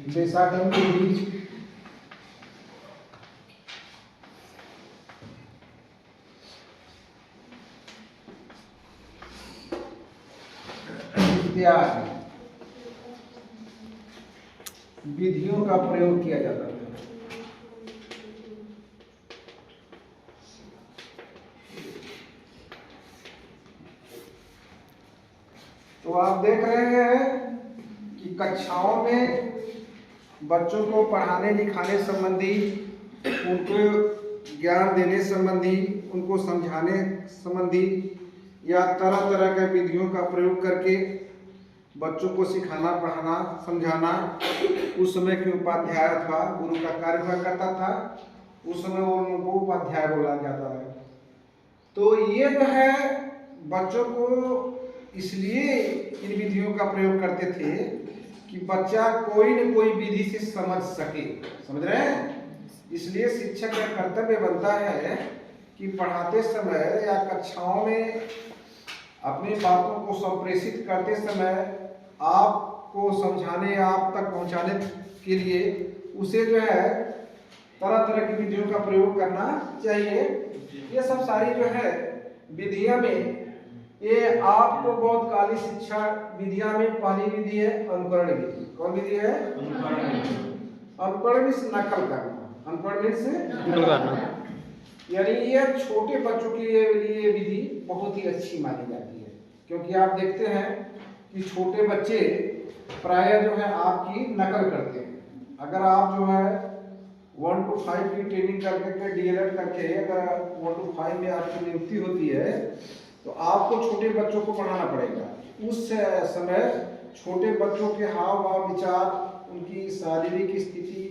देशाटन विधि, इत्यादि विधियों का प्रयोग किया जाता था। तो आप देख रहे हैं कि कक्षाओं में बच्चों को पढ़ाने लिखाने संबंधी, उनको ज्ञान देने संबंधी, उनको समझाने संबंधी या तरह तरह के विधियों का प्रयोग करके बच्चों को सिखाना, पढ़ाना, समझाना उस समय के उपाध्याय अथवा गुरु का कार्य हुआ करता था। उस समय उनको उपाध्याय बोला जाता है। तो ये जो है बच्चों को इसलिए इन विधियों का प्रयोग करते थे कि बच्चा कोई न कोई विधि से समझ सके। समझ रहे हैं? इसलिए शिक्षक का कर्तव्य बनता है कि पढ़ाते समय या कक्षाओं में अपनी बातों को संप्रेषित करते समय आपको समझाने, आप तक पहुंचाने के लिए उसे जो है तरह तरह की विधियों का प्रयोग करना चाहिए। ये सब सारी जो है विधियां में, ये आपको बहुत काली शिक्षा विधियां में पहली विधि है अनुकरण विधि। कौन विधि है? अनुकरण मीन्स नकल करना। अनुकरण मीन्स नकल करना, यानी ये छोटे बच्चों के लिए विधि बहुत ही अच्छी मानी जाती है। क्योंकि आप देखते हैं कि छोटे बच्चे प्रायः जो है आपकी नकल करते हैं। अगर आप जो है 1 to 5 की ट्रेनिंग करके डीएलएड करके अगर 1 to 5 में आपकी नियुक्ति होती है तो आपको छोटे बच्चों को पढ़ाना पड़ेगा। उस समय छोटे बच्चों के हाव भाव, विचार, उनकी शारीरिक स्थिति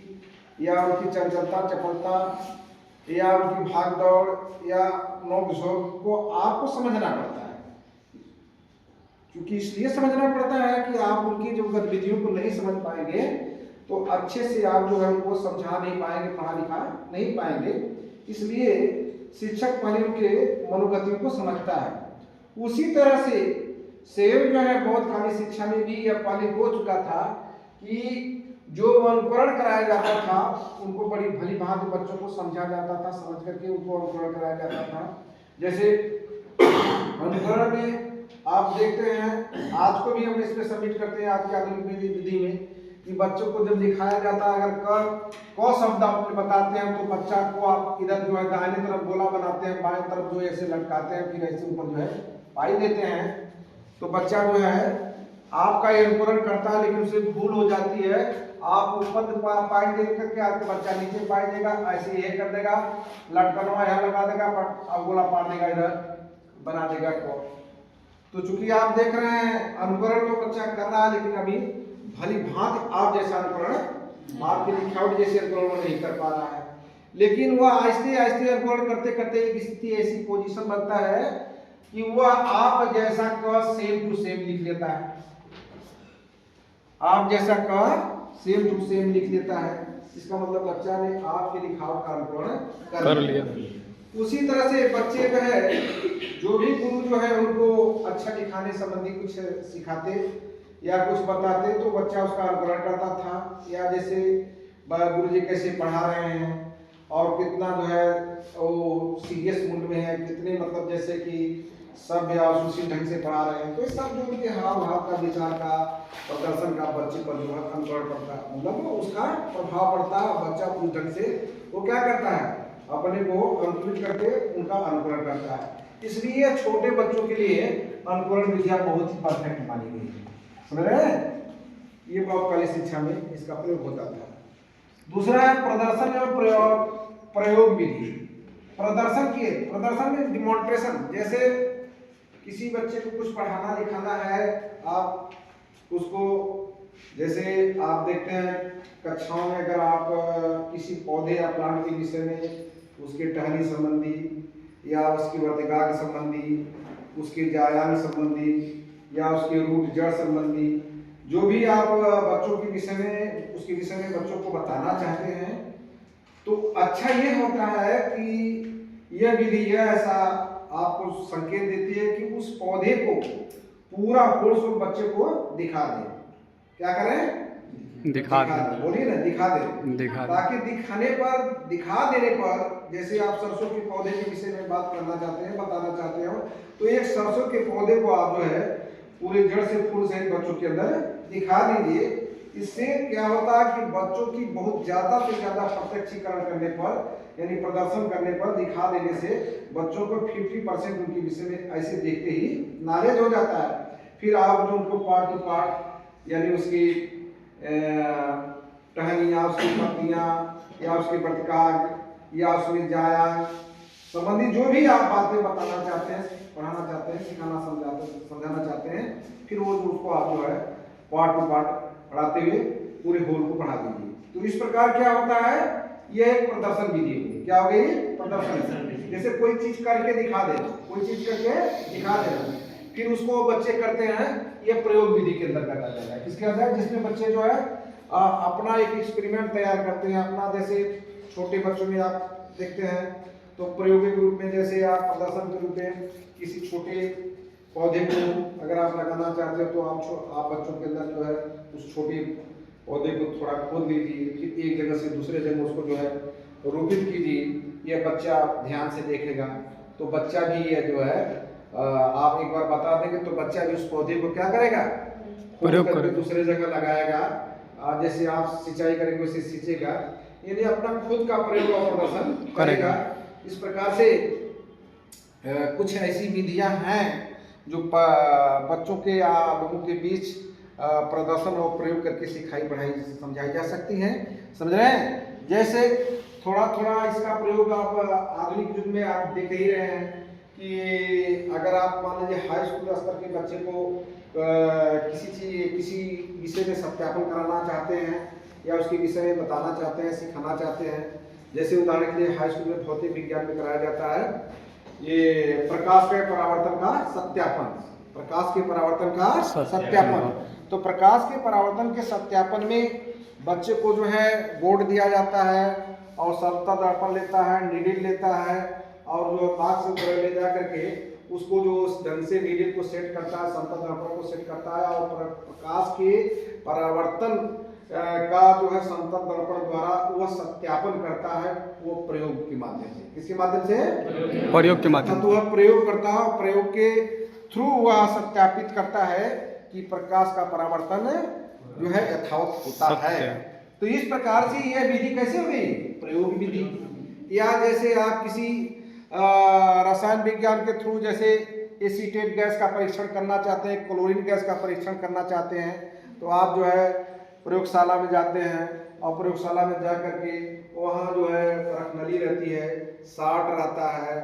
या उनकी चंचलता, चपलता या उनकी भाग दौड़ या नोक झोंक को आपको समझना पड़ता है। क्योंकि इसलिए समझना पड़ता है कि आप उनकी जो गतिविधियों को नहीं समझ पाएंगे तो अच्छे से आप जो है उनको समझा नहीं पाएंगे, पढ़ा लिखा नहीं पाएंगे। इसलिए शिक्षक पहले उनके मनोगतियों को समझता है। उसी तरह से सेव जो है बहुत काली शिक्षा में भी यह पहले हो चुका था कि जो अनुकरण कराया जाता था उनको बड़ी भली भांति बच्चों को समझा जाता था, समझ करके उनको अनुकरण कराया जाता था। जैसे अनुकरण में आप देखते हैं, आज को भी हम इसमें सबमिट करते हैं आज की आधुनिक विधि में, कि बच्चों को जब दिखाया जाता है अगर क शब्द आप बताते हैं तो बच्चा को आप इधर जो है दाहिने तरफ गोला बनाते हैं, बाएं तरफ जो ऐसे लटकाते हैं, फिर ऐसे ऊपर जो है पाई देते हैं। तो बच्चा जो है आपका अनुकरण करता है, लेकिन उसे भूल हो जाती है। आप ऊपर पाई दे करके आपके बच्चा नीचे पाई देगा, ऐसे ये कर देगा, लटकनवा यहाँ लगा देगा, अब गोला पार देगा, इधर बना देगा को। तो चूंकि आप देख रहे हैं अनुकरण तो बच्चा कर रहा है, लेकिन अभी भली भांति आप जैसा अनुकरण, आपके लिखावट जैसे अनुकरण वो नहीं कर पा रहा है। लेकिन वह आहिस्ते आहिस्ते अनुकरण करते करते एक स्थिति ऐसी पोजीशन बनता है कि वह आप जैसा का सेम टू सेम लिख लेता है। आप जैसा का सेम टू सेम लिख लेता है। इसका मतलब बच्चा ने आपके लिखावट का अनुकरण कर लिया। उसी तरह से बच्चे जो है, जो भी गुरु जो है उनको अच्छा लिखाने संबंधी कुछ सिखाते या कुछ बताते तो बच्चा उसका अनुकरण करता था। या जैसे गुरु जी कैसे पढ़ा रहे हैं और कितना जो है वो सीरियस मूड में है, कितने मतलब जैसे कि सब या सुशील ढंग से पढ़ा रहे हैं, तो इस सब जो उनके हाव भाव का, विचार का, प्रदर्शन का बच्चे पर जो है अनुकरण पड़ता है, मतलब उसका प्रभाव पड़ता है। बच्चा पूरी ढंग से वो क्या करता है, अपने को अनुकूलित करके उनका अनुकरण करता है। इसलिए छोटे बच्चों के लिए अनुकरण विधियां बहुत ही परफेक्ट मानी गई है। समझ रहे हैं? ये बहुत काली शिक्षा में इसका प्रयोग होता था। दूसरा है प्रदर्शन एवं प्रयोग विधि। प्रदर्शन में डिमॉन्स्ट्रेशन, जैसे किसी बच्चे को कुछ पढ़ाना लिखाना है, आप उसको जैसे आप देखते हैं कक्षाओं में अगर आप किसी पौधे या प्लांट के विषय में, उसके टहनी संबंधी या उसकी वर्तिका के संबंधी, उसके जायान संबंधी या उसके रूट जड़ संबंधी जो भी आप बच्चों के विषय में, उसके विषय में बच्चों को बताना चाहते हैं, तो अच्छा ये होता है कि यह विधि ऐसा आपको संकेत देती है कि उस पौधे को पूरा होल सोल बच्चे को दिखा दें। क्या करें? दिखा दें। बोलिए ना, दिखा दें। ताकि दिखा देने पर, जैसे आप सरसों के पौधे के विषय में बात करना चाहते हैं, बताना चाहते हो, तो एक सरसों के पौधे को आप जो है पूरे जड़ से फूल सहित बच्चों के अंदर दिखा दीजिए। इससे क्या होता है कि बच्चों की बहुत ज्यादा से ज्यादा प्रत्यक्षीकरण करने पर, यानी प्रदर्शन करने पर, दिखा देने से बच्चों को 50% उनके विषय में ऐसे देखते ही नॉलेज हो जाता है। फिर आप जो उनको पार्ट टू पार्ट, यानी उसकी टहनियाँ, उसकी पत्तियाँ, या उसके प्रतिकार, या उसमें जाया संबंधी जो भी आप बातें बताना चाहते हैं, पढ़ाना चाहते हैं, सिखाना समझाना चाहते हैं, फिर वो उसको आप जो है पार्ट टू पार्ट पढ़ाते हुए पूरे होल को पढ़ा दीजिए। तो इस प्रकार क्या होता है, ये एक प्रदर्शन विधि होगी। क्या हो गई? प्रदर्शन। जैसे कोई चीज करके दिखा दे, कोई चीज करके दिखा देना, फिर उसको बच्चे करते हैं, ये प्रयोग विधि के अंदर आ जाएगा। किसके अंदर? जिसमें बच्चे जो है अपना एक एक्सपेरिमेंट तैयार करते हैं अपना। जैसे छोटे बच्चों में आप देखते हैं तो प्रयोगिक रूप में, जैसे आप प्रदर्शन के रूप में किसी छोटे पौधे को अगर आप लगाना चाहते हो, तो आप बच्चों के अंदर जो है उस छोटे पौधे को थोड़ा खोद लीजिए, फिर एक जगह से दूसरे जगह उसको जो है रोपित कीजिए। यह बच्चा ध्यान से देखेगा, तो बच्चा भी ये जो है आप एक बार बता देंगे तो बच्चा भी उस पौधे को क्या करेगा? प्रयोग करके दूसरे जगह लगाएगा। जैसे आप सिंचाई करेंगे वैसे सींचेगा, यानी अपना खुद का प्रयोग और प्रदर्शन करेगा। इस प्रकार से कुछ ऐसी विधियां हैं जो बच्चों के या लोगों के बीच प्रदर्शन और प्रयोग करके सिखाई पढ़ाई समझाई जा सकती हैं। समझ रहे हैं? जैसे थोड़ा थोड़ा इसका प्रयोग आप आधुनिक युग में आप देख ही रहे हैं कि अगर आप मान लीजिए हाई स्कूल स्तर के बच्चे को किसी विषय में सत्यापन कराना चाहते हैं, या उसके विषय में बताना चाहते हैं, सिखाना चाहते हैं। जैसे उदाहरण के लिए हाई स्कूल में भौतिक विज्ञान में कराया जाता है ये प्रकाश के परावर्तन का सत्यापन। प्रकाश के परावर्तन का सत्यापन। तो प्रकाश के परावर्तन के सत्यापन में बच्चे को जो है बोर्ड दिया जाता है, और समतल दर्पण लेता है, नीडल लेता है, और जो हाथ से ले जा करके उसको जो उस ढंग से नीडल को सेट करता है, समतल दर्पण को सेट करता है, और प्रकाश के परावर्तन का जो है समतल दर्पण द्वारा वह सत्यापन करता है, वो प्रयोग के माध्यम से। किसके माध्यम से? प्रयोग के माध्यम से। तो वह प्रयोग करता है, और प्रयोग के थ्रू वह सत्यापित करता है कि प्रकाश का परावर्तन जो है यथावत होता है। तो इस प्रकार से यह विधि कैसे हुई? प्रयोग विधि। या जैसे आप किसी रसायन विज्ञान के थ्रू जैसे एसीटेट गैस का परीक्षण करना चाहते हैं, क्लोरीन गैस का परीक्षण करना चाहते हैं, तो आप जो है प्रयोगशाला में जाते हैं, और प्रयोगशाला में जा करके वहाँ जो है परख नली रहती है, साल्ट रहता है,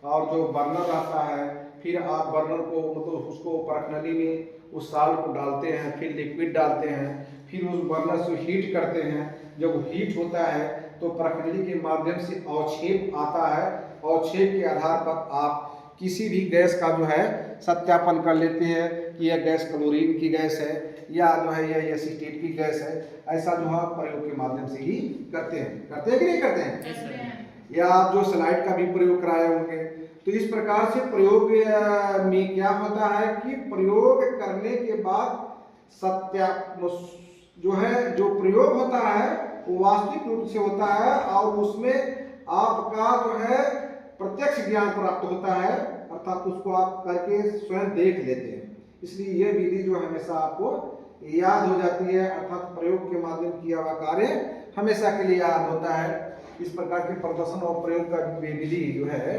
और जो बर्नर रहता है, फिर आप बर्नर को मतलब उसको परख नली में उस साल्ट को डालते हैं, फिर लिक्विड डालते हैं, फिर उस बर्नर से हीट करते हैं। जब हीट होता है तो परख नली के माध्यम से अवक्षेप आता है, अवक्षेप के आधार पर आप किसी भी गैस का जो है सत्यापन कर लेते हैं कि यह गैस क्लोरीन की गैस है, या जो है यह एसीटेट की गैस है। ऐसा जो है प्रयोग के माध्यम से ही करते हैं कि नहीं करते हैं? या आप जो स्लाइड का भी प्रयोग कराए होंगे। तो इस प्रकार से प्रयोग में क्या होता है कि प्रयोग करने के बाद जो प्रयोग होता है वो वास्तविक रूप से होता है, और उसमें आपका जो है प्रत्यक्ष ज्ञान प्राप्त होता है, अर्थात उसको आप करके स्वयं देख लेते हैं। इसलिए यह विधि जो हमेशा आपको याद हो जाती है, अर्थात प्रयोग के माध्यम किया हुआ कार्य हमेशा के लिए याद होता है। इस प्रकार के प्रदर्शन और प्रयोग का विधि जो है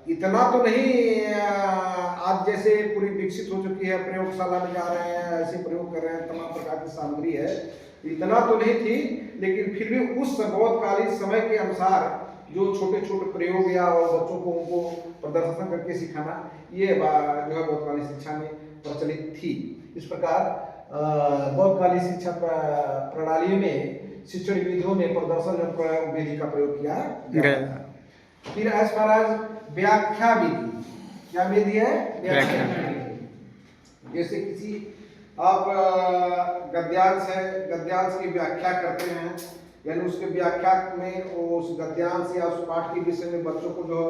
इतना तो नहीं आज जैसे पूरी विकसित हो चुकी है, प्रयोगशाला में जा रहे हैं, ऐसे प्रयोग कर रहे हैं, तमाम प्रकार की सामग्री है, इतना तो नहीं थी, लेकिन फिर भी उस बहुतकालीन समय के अनुसार जो छोटे छोटे प्रयोग या बच्चों को उनको प्रदर्शन करके सिखाना, ये जो है बहुतकालीन शिक्षा में प्रचलित थी। इस प्रकार बहुतकालीन शिक्षा प्रणाली में शिक्षण विधियों में प्रदर्शन और प्रयोग विधि का प्रयोग किया गया। फिर एज फार एज व्याख्या विधि, क्या विधि है? व्याख्या विधि। जैसे किसी आप गद्यांश है, गद्यांश की व्याख्या करते हैं, यानी उसके व्याख्या में उस गद्यांश या उस पाठ के विषय में बच्चों को जो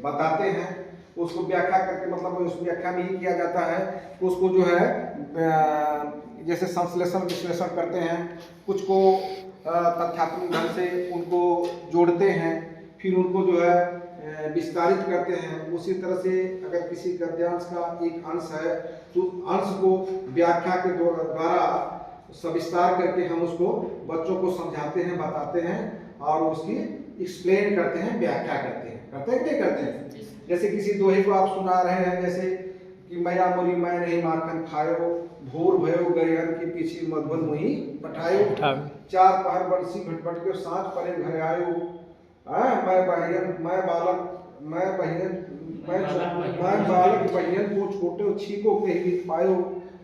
बताते हैं, उसको व्याख्या करके, मतलब उस व्याख्या में ही किया जाता है कि उसको जो है जैसे संश्लेषण विश्लेषण करते हैं, कुछ को तथ्यात्मक ढंग से उनको जोड़ते हैं, फिर उनको जो है विस्तारित करते हैं। उसी तरह से अगर किसी गद्यांश का एक अंश है तो अंश को व्याख्या के द्वारा सविस्तार करके हम उसको बच्चों को समझाते हैं, बताते हैं और उसकी एक्सप्लेन करते हैं, व्याख्या करते हैं। करते हैं कि नहीं करते हैं? जैसे किसी दोहे को आप सुना रहे हैं, जैसे कि मैया मोरी मैं नहीं माखन खायो, भोर भयो गयन की पीछे मधुबन मुही पठायो, चार पहर बंसी भटभट के सांझ परे घर आयो, मैं बालक बहियन को छोटे छीको कही पायो,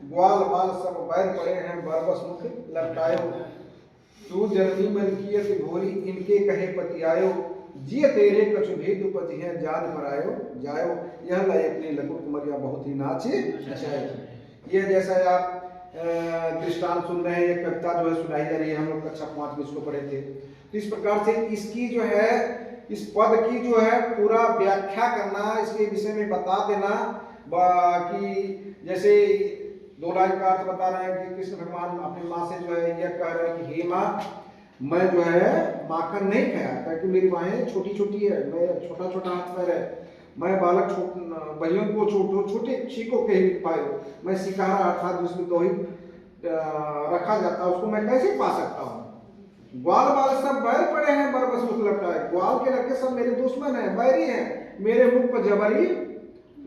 ग्वाल बाल सब बैर पड़े हैं बरबस मुख लपटायो, तू जननी मलकियत घोरी इनके कहे पतियायो, जिय तेरे कछु भेद उपज है जान परायो जायो, यह लाए अपने लघु कुमरिया बहुत ही नाचे नचायो। ये जैसा आप दृष्टांत सुन रहे हैं, एक कविता जो है सुनाई जा रही है, हम लोग कक्षा 5 में इसको पढ़े थे। तो इस प्रकार से इसकी जो है, इस पद की जो है पूरा व्याख्या करना, इसके विषय में बता देना कि जैसे दो लाइन का अर्थ बता रहे हैं कि कृष्ण भगवान अपनी माँ से जो है यह कह रहे हैं कि हे माँ, मैं जो है माखन नहीं खाया क्योंकि मेरी बाहें छोटी छोटी है, मैं छोटा छोटा हाथ पैर है, मैं बालक बहियों को छोटे छीको के ही पायो, मैं शिकारा अर्थात जिसमें दोही रखा जाता है उसको मैं कैसे पा सकता हूँ। ग्वाल बाल सब बैर पड़े हैं बरबस मुख लपटाए, ग्वाल के लड़के सब मेरे दुश्मन हैं, बैरी हैं, मेरे मुख पर जबरी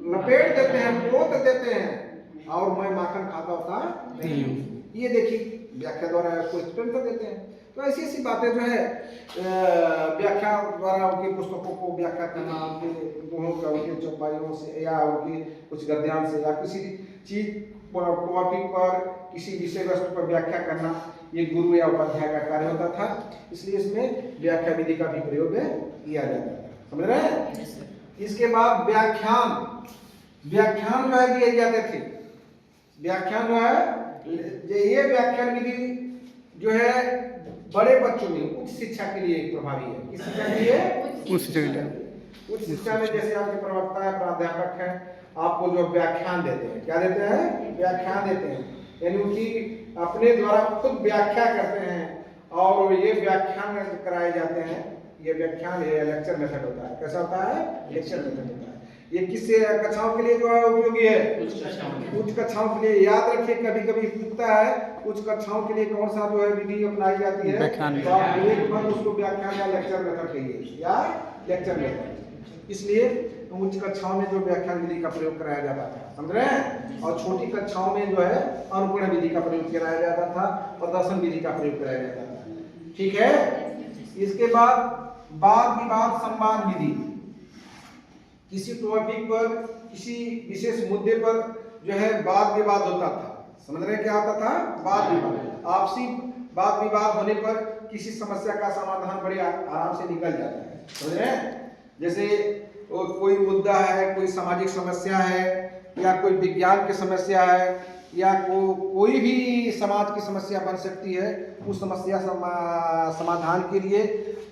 लपेट देते हैं, पोत देते हैं और मैं माखन खाता होता नहीं हूँ। ये देखिए व्याख्या द्वारा आपको एक्सप्लेन कर देते हैं। तो ऐसी ऐसी बातें जो है व्याख्या द्वारा उनकी पुस्तकों को व्याख्या करना, उनके दोहों का, उनके चौपाइयों से या उनके कुछ गद्यांश से या किसी चीज टॉपिक पर, किसी विषय वस्तु पर व्याख्या करना, ये गुरु या उपाध्याय का कार्य होता था। इसलिए इसमें व्याख्या विधि का भी प्रयोग किया जाता था। समझ रहे हैं? इसके बाद व्याख्यान जो है दिए जाते थे। व्याख्यान जो है, ये व्याख्यान विधि जो है बड़े बच्चों में उच्च शिक्षा के लिए प्रभावी है। किस शिक्षा के लिए? उच्च शिक्षा में जैसे आपके प्रवक्ता है, प्राध्यापक है, आपको जो व्याख्यान देते हैं, क्या देते हैं? व्याख्यान देते हैं, यानी उनकी अपने द्वारा खुद व्याख्या करते हैं और ये व्याख्यान कराए जाते हैं। ये व्याख्यान ये लेक्चर मेथड होता है। कैसा होता है? लेक्चर मेथड होता है। ये किस कक्षाओं के लिए जो है उपयोगी है? उच्च कक्षाओं के लिए। याद रखिए, कभी कभी पूछता है उच्च कक्षाओं के लिए कौन सा जो है विधि अपनाई जाती है, तो आप एक बार उसको व्याख्यान या लेक्चर मेथड कहिए या लेक्चर मेथड। इसलिए उच्च कक्षाओं में जो व्याख्यान विधि का प्रयोग कराया जाता था, समझ रहे हैं, और छोटी कक्षाओं में जो है अनुकरण विधि का प्रयोग कराया जाता था और दर्शन विधि का प्रयोग कराया जाता था। ठीक है। इसके बाद वाद विवाद संवाद विधि। किसी टॉपिक पर, किसी विशेष मुद्दे पर जो है वाद विवाद होता था। समझ रहे हैं क्या होता था? वाद विवाद। आपसी वाद विवाद होने पर किसी समस्या का समाधान बड़े आराम से निकल जाता है। समझ रहे हैं? जैसे कोई मुद्दा है, कोई सामाजिक समस्या है या कोई विज्ञान की समस्या है या कोई भी समाज की समस्या बन सकती है, उस समस्या समाधान के लिए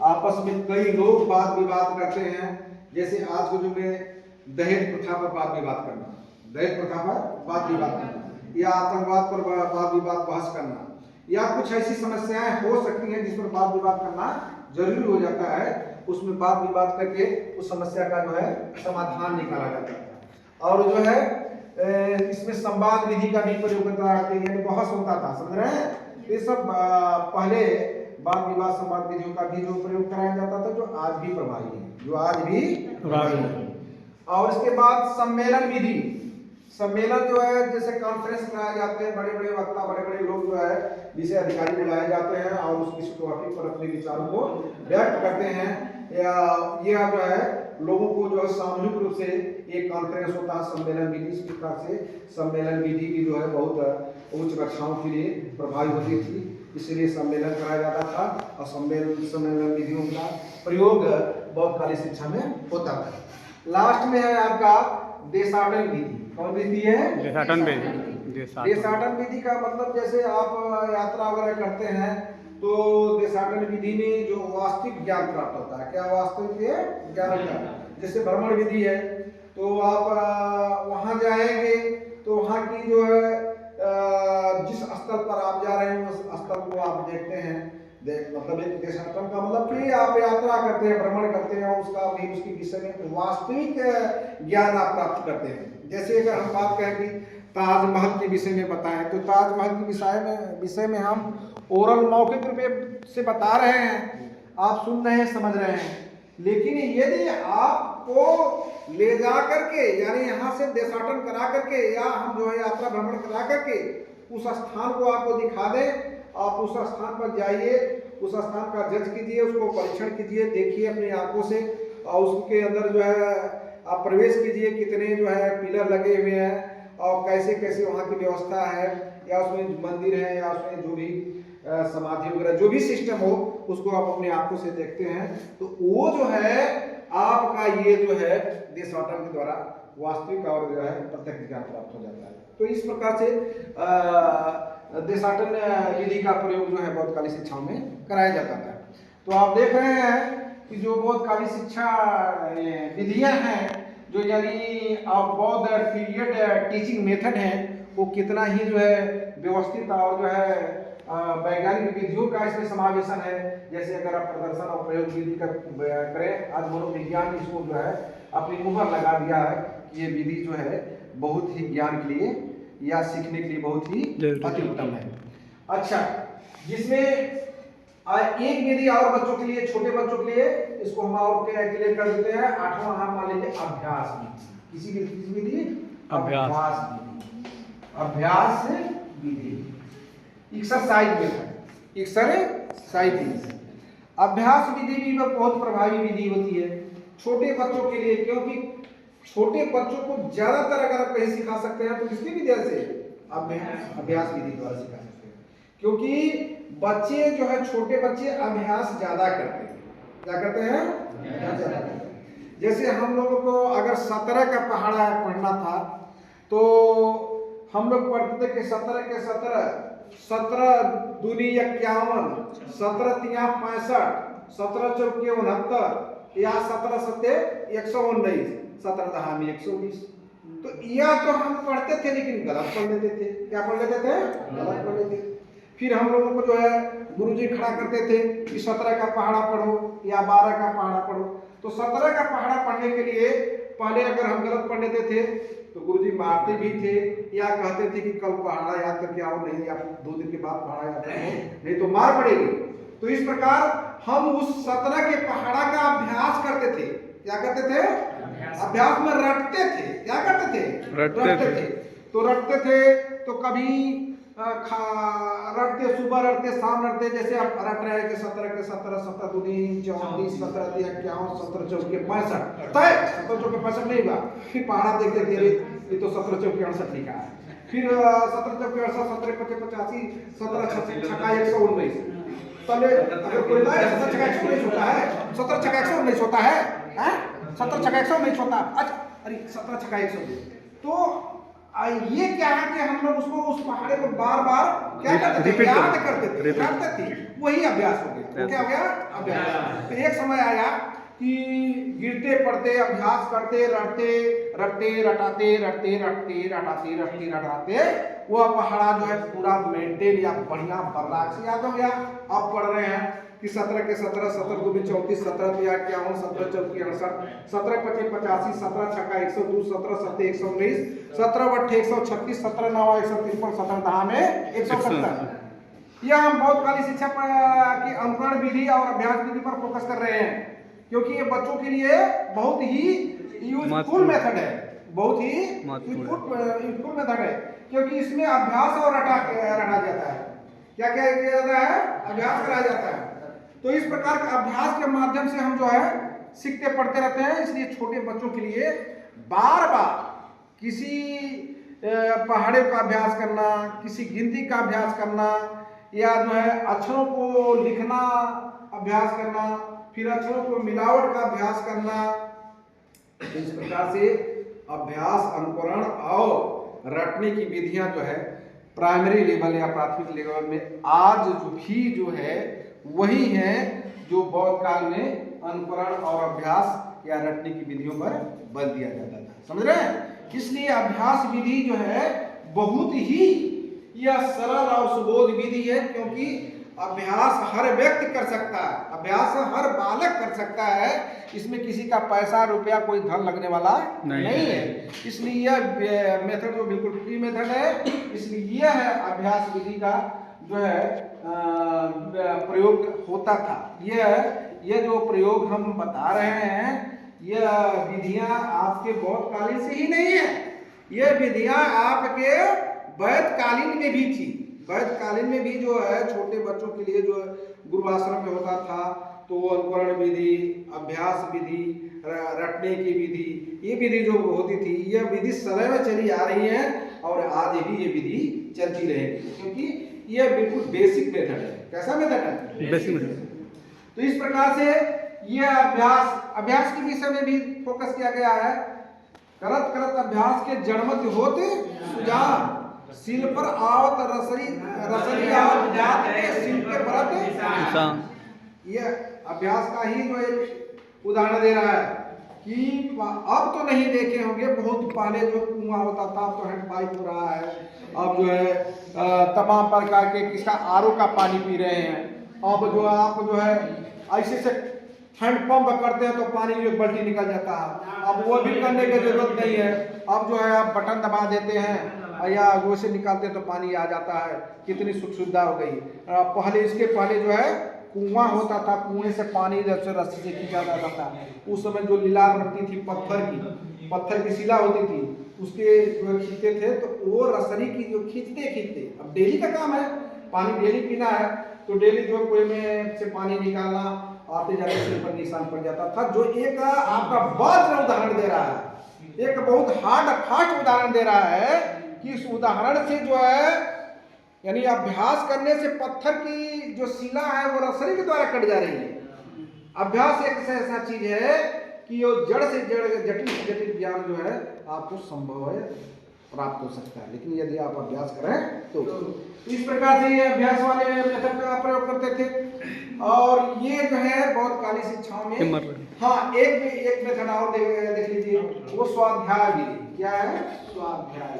आपस में कई लोग वाद विवाद करते हैं। जैसे आज के युग में दहेज प्रथा पर वाद विवाद करना, दहेज प्रथा पर वाद विवाद करना या आतंकवाद पर वाद विवाद बहस करना, या कुछ ऐसी समस्याएं हो सकती हैं जिस पर वाद विवाद करना जरूरी हो जाता है, उसमें वाद विवाद करके उस समस्या का जो है समाधान निकाला जाता है। और जो है इसमें संवाद विधि का भी प्रयोग बहस होता था। समझ रहे हैं? ये सब पहले वाद विवाद संवाद विधियों का भी जो प्रयोग कराया जाता था, जो आज भी प्रभावी है, जो आज भी प्रभावी है। और इसके बाद सम्मेलन विधि। सम्मेलन जो है, जैसे कॉन्फ्रेंस कराए जाते हैं, बड़े बड़े वक्ता, बड़े बड़े लोग जो है विषय अधिकारी बुलाए जाते हैं और उस टॉपिक पर अपने विचारों को व्यक्त करते हैं। या यह जो है लोगों को जो है सामूहिक रूप से एक कॉन्फ्रेंस होता है, सम्मेलन विधि। इस प्रकार से सम्मेलन विधि की जो है बहुत उच्च कक्षाओं के लिए प्रभावी होती थी, इसलिए सम्मेलन कराया जाता था और सम्मेलन विधियों का प्रयोग बहुत सारी शिक्षा में होता था। लास्ट में है आपका देशाटन विधि। कौन विधि है? देशाटन विधि। देशाटन विधि का मतलब, जैसे आप यात्रा वगैरह करते हैं तो देशाटन विधि में जो वास्तविक ज्ञान प्राप्त होता है, क्या वास्तविक ज्ञान होता है। जैसे भ्रमण विधि है, तो आप वहाँ जाएंगे तो वहाँ की जो है जिस स्थल पर आप जा रहे हैं उस स्थल को आप देखते हैं। मतलब एक देशाटन का मतलब कि आप यात्रा करते हैं, भ्रमण करते हैं, उसका भी उसके विषय में वास्तविक ज्ञान आप प्राप्त करते हैं। जैसे अगर हम बात करें कि ताजमहल के विषय में बताएं तो ताजमहल के विषय में हम ओरल मौखिक रूप से बता रहे हैं, आप सुन रहे हैं, समझ रहे हैं। लेकिन यदि आपको ले जा करके यानी यहाँ से देशाटन करा करके या हम जो है यात्रा भ्रमण करा करके उस स्थान को आपको दिखा दें, आप उस स्थान पर जाइए, उस स्थान का जज कीजिए, उसको परीक्षण कीजिए, देखिए अपनी आंखों से, और उसके अंदर जो है आप प्रवेश कीजिए, कितने जो है पिलर लगे हुए हैं और कैसे कैसे वहाँ की व्यवस्था है, या उसमें मंदिर है या उसमें जो भी समाधि वगैरह जो भी सिस्टम हो उसको आप अपनी आंखों से देखते हैं, तो वो जो है आपका ये जो है देशाटन के द्वारा वास्तविक और जो है प्रत्यक्ष ज्ञान प्राप्त हो जाता है। तो इस प्रकार से देशाटन विधि का प्रयोग जो है बौद्धकाली शिक्षाओं में कराया जाता था। तो आप देख रहे हैं कि जो बौद्धकाली शिक्षा विधियां हैं, जो यानी बौद्ध पीरियड टीचिंग मेथड है, वो कितना ही जो है व्यवस्थित और जो है वैज्ञानिक विधियों का इसमें समावेशन है। जैसे अगर आप प्रदर्शन और प्रयोग विधि का करें, आज मनोविज्ञान इसको जो है अपनी मुहर लगा दिया है कि ये विधि जो है बहुत ही ज्ञान के लिए या सीखने के लिए बहुत ही अति उत्तम है। अच्छा, जिसमें एक विधि और बच्चों के लिए, छोटे बच्चों के लिए, इसको हम और क्लियर कर देते हैं। 8वां हम मान लीजिए अभ्यास विधि। किसी विधि अभ्यास विधि, अभ्यास विधि, एक्सरसाइज मेथड, एक्सरसाइज विधि। अभ्यास विधि भी बहुत प्रभावी विधि होती है छोटे बच्चों के लिए, क्योंकि छोटे बच्चों को ज्यादातर अगर आप कहीं सिखा सकते हैं तो किसकी विधि से? अभ्यास विधि द्वारा सिखा सकते हैं, क्योंकि बच्चे जो है छोटे बच्चे अभ्यास ज्यादा करते हैं। क्या करते हैं? ज्यादा करते हैं। जैसे हम लोगों को अगर 17 का पहाड़ा पढ़ना था तो हम लोग पढ़ते थे कि 17 के 17 दूनी 51, 17 तिया 65, 17 चौके 69 या 17 सत्ते 119, 17 दहा में 120। तो या तो हम पढ़ते थे लेकिन गलत पढ़ लेते थे। क्या पढ़ लेते थे? गलत पढ़ लेते थे। फिर हम लोगों को जो है गुरुजी खड़ा करते थे कि 17 का पहाड़ा पढ़ो या 12 का पहाड़ा पढ़ो। तो 17 का पहाड़ा पढ़ने के लिए पहले अगर हम गलत पढ़ लेते थे तो गुरुजी मारते भी थे या कहते थे कि कल पहाड़ा याद करके आओ, नहीं आप 2 दिन के बाद पहाड़ा याद करो, नहीं तो मार पड़ेगी। तो इस प्रकार हम उस 17 के पहाड़ा का अभ्यास करते थे। क्या करते थे? अभ्यास में रटते थे। क्या करते थे? रटते थे। तो रटते थे तो कभी रटते, सुबह रटते, शाम रटते। जैसे आप रट रहे हैं कि 17 के 17, 17 दूनी 34, 17 तिया 51, 17 चौके 65, तय 17 चौके 65 नहीं हुआ। फिर पहाड़ा देखते थे, ये तो 17 चौके 68 लिखा है। फिर 17 चौके 68, 17 पचे 85, 17 छक्का 119। पहले अगर कोई 17 छक्का 119 होता है, 17 छक्का 119 होता है, 17 छक्का 119 होता। अच्छा, अरे 17 छक्का 119। तो ये क्या है कि हम लोग उसको उस पहाड़े को बार बार क्या करते थे? याद करते थे। वही अभ्यास हो गया। वो क्या हो गया? अभ्यास। तो एक समय आया कि गिरते पड़ते अभ्यास करते, रटते रटाते वो पहाड़ा जो है पूरा मेंटेन या बढ़िया बर्राक से याद हो गया। अब पढ़ रहे हैं कि 17 के 17, 17 दूनी 34, 17 तिया 51, 17 चौके 68, 17 पचे 85, 17 छक्का 102, 17 सत्ते 119, 17 बट्ठे 136, 17 नवा 153, 17 दहा में 170। यह हम बौद्धकाली शिक्षा की अंकरण विधि और अभ्यास विधि पर फोकस कर रहे हैं, क्योंकि ये बच्चों के लिए बहुत ही यूजफुल मेथड है, बहुत ही यूजफुल मेथड है, क्योंकि इसमें अभ्यास और रटा जाता है। क्या क्या किया जाता है? अभ्यास कराया जाता है। तो इस प्रकार के अभ्यास के माध्यम से हम जो है सीखते पढ़ते रहते हैं। इसलिए छोटे बच्चों के लिए बार बार किसी पहाड़े का अभ्यास करना, किसी गिनती का अभ्यास करना, या जो है अक्षरों को लिखना अभ्यास करना, फिर अक्षरों को मिलावट का अभ्यास करना। इस प्रकार से अभ्यास, अनुकरण और रटने की विधियां जो है प्राइमरी लेवल या प्राथमिक लेवल में आज भी जो है वही है जो बौद्ध काल में अनुकरण और अभ्यास या रटने की विधियों पर बल दिया जाता था। समझ रहे हैं? इसलिए अभ्यास विधि जो है बहुत ही यह सरल और सुबोध विधि है, क्योंकि अभ्यास हर व्यक्ति कर सकता है, अभ्यास हर बालक कर सकता है। इसमें किसी का पैसा रुपया कोई धन लगने वाला नहीं है। इसलिए यह मेथड जो बिल्कुल फ्री मेथड है, इसलिए यह है अभ्यास विधि का जो है प्रयोग होता था। यह जो प्रयोग हम बता रहे हैं, यह विधियां आपके बहुत कालीन से ही नहीं है, यह विधियां आपके वैदकालीन में भी थी। वैदकालीन में भी जो है छोटे बच्चों के लिए जो गुरुआश्रम में होता था, तो वो अनुकरण विधि, अभ्यास विधि, रटने की विधि, ये विधि जो होती थी, यह विधि सदैव चली आ रही है और आज भी ये विधि चलती रहेगी, क्योंकि यह बिल्कुल बेसिक मेथड है। कैसा मेथड है? Basic method. तो इस प्रकार से यह अभ्यास के विषय में भी फोकस किया गया है। करत करत अभ्यास के जड़मत होते सुजान, सिल पर आवत रसरी आवत जात के सिल के परत। यह अभ्यास का ही जो एक उदाहरण दे रहा है कि अब तो नहीं देखे होंगे, बहुत पहले जो कुआं होता था, अब तो हैंड पाइप हो रहा है, अब जो है तमाम प्रकार के किसका आरओ का पानी पी रहे हैं। अब जो आप जो है ऐसे से हैंड पंप करते हैं तो पानी एक बाल्टी निकल जाता है। अब वो भी करने की जरूरत नहीं है, अब जो है आप बटन दबा देते हैं या वो से निकालते हैं तो पानी आ जाता है। कितनी सुख सुविधा हो गई। पहले इसके पहले जो है कुआं होता था, कुएं से पानी जैसे रस्सी से खींचा जाता था। उस समय जो लीलार बनती थी पत्थर की शिला होती थी, उसके जो खींचते थे तो वो रसरी की जो खींचते अब डेली का काम है, पानी डेली पीना है, तो डेली जो कुएं में से पानी निकालना, आते जाते सिर पर निशान पड़ जाता था। जो एक आपका वज्र उदाहरण दे रहा है, एक बहुत हार्ड फास्ट उदाहरण दे रहा है कि इस उदाहरण से जो है यानी अभ्यास करने से पत्थर की जो शिला है वो रसरी के द्वारा कट जा रही है। अभ्यास एक ऐसा चीज है कि वो जड़ से जड़ जटिल से जटिल ज्ञान जो है आपको संभव है, प्राप्त हो सकता है, लेकिन यदि आप अभ्यास करें तो। इस प्रकार से ये अभ्यास वाले मेथड का प्रयोग करते थे। और ये जो है बहुत काली शिक्षाओं में, हाँ एक मेथड और देख लीजिए, वो स्वाध्याय विधि। क्या है? स्वाध्याय।